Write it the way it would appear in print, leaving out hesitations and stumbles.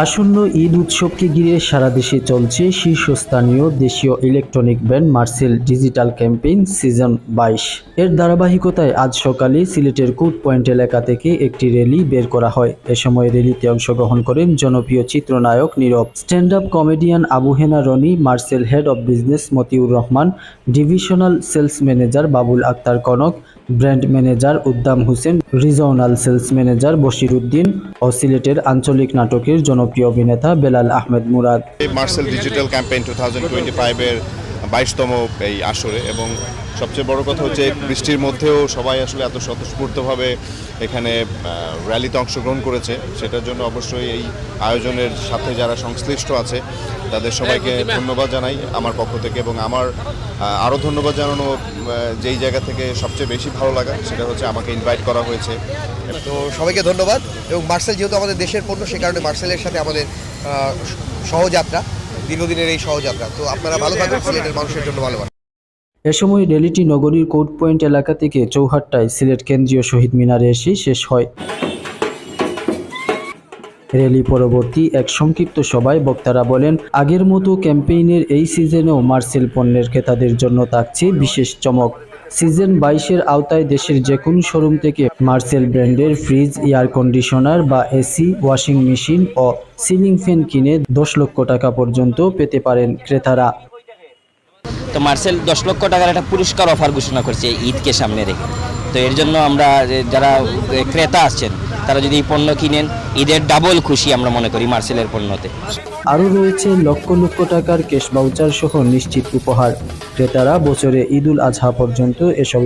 আসন্ন ঈদ উৎসবকে ঘিরে সারা দেশে চলছে শীর্ষস্থানীয় দেশীয় electronic brand Marcel digital campaign season 22। এর ধারাবাহিকতায় আজ সকালে সিলেটের কোর্ট পয়েন্ট এলাকা থেকে একটি র্যালি বের করা হয়। এ সময় র্যালিতে অংশগ্রহণ করেন জনপ্রিয় চিত্রনায়ক Nirob, stand up comedian Abu Hena Roni, Marcel head of business Motiur Rahman, divisional sales manager Babul Akter Konok, brand manager Uddam Hossain, regional sales manager Bashir Uddin ও সিলেটের আঞ্চলিক নাটকের জনপ্রিয় অভিনেতা বেলাল আহমেদ মুরাদ। মার্সেল ডিজিটাল ক্যাম্পেইন 2025-এর 22তম এই আসরে, এবং সবচেয়ে বড় কথা হচ্ছে বৃষ্টির মধ্যেও সবাই আসলে এত স্বতঃস্ফূর্তভাবে এখানে র্যালিতে অংশগ্রহণ করেছে। সেটার জন্য অবশ্যই এই আয়োজনের সাথে যারা সংশ্লিষ্ট আছে তাদের সবাইকে ধন্যবাদ জানাই আমার পক্ষ থেকে, এবং আমার আরও ধন্যবাদ জানানো যেই জায়গা থেকে সবচেয়ে বেশি ভালো লাগা সেটা হচ্ছে আমাকে ইনভাইট করা হয়েছে। তো সবাইকে ধন্যবাদ। এবং মার্সেল যেহেতু আমাদের দেশের পণ্য, সে কারণে মার্সেলের সাথে আমাদের সহযাত্রা, দীর্ঘদিনের এই সহযাত্রা। তো আপনারা ভালো থাকুন, সিলেটের মানুষের জন্য ভালোবাসা। এ সময় র্যালিটি নগরীর কোর্ট পয়েন্ট এলাকা থেকে চৌহাট্টায় সিলেট কেন্দ্রীয় শহীদ মিনারে এসে শেষ হয়। র্যালি পরবর্তী এক সংক্ষিপ্ত সভায় বক্তারা বলেন, আগের মতো ক্যাম্পেইনের এই সিজনেও মার্সেল পণ্যের ক্রেতাদের জন্য থাকছে বিশেষ চমক। সিজন 22-এর আওতায় দেশের যে কোনো শোরুম থেকে মার্সেল ব্র্যান্ডের ফ্রিজ, এয়ার কন্ডিশনার বা এসি, ওয়াশিং মেশিন ও সিলিং ফ্যান কিনে 10 লক্ষ টাকা পর্যন্ত পেতে পারেন ক্রেতারা। তো মার্সেল 10 লক্ষ টাকার একটা পুরস্কার অফার ঘোষণা করছে ঈদকে সামনে রেখে। তো এর জন্য আমরা যারা ক্রেতা আসছেন তারা যদি এই পণ্য কিনেন, ঈদের ডাবল খুশি আমরা মনে করি মার্সেলের পণ্যতে। আরও রয়েছে লক্ষ লক্ষ টাকার ক্যাশ ভাউচার সহ নিশ্চিত উপহার। ক্রেতারা বছরে ঈদুল আজহা পর্যন্ত এসব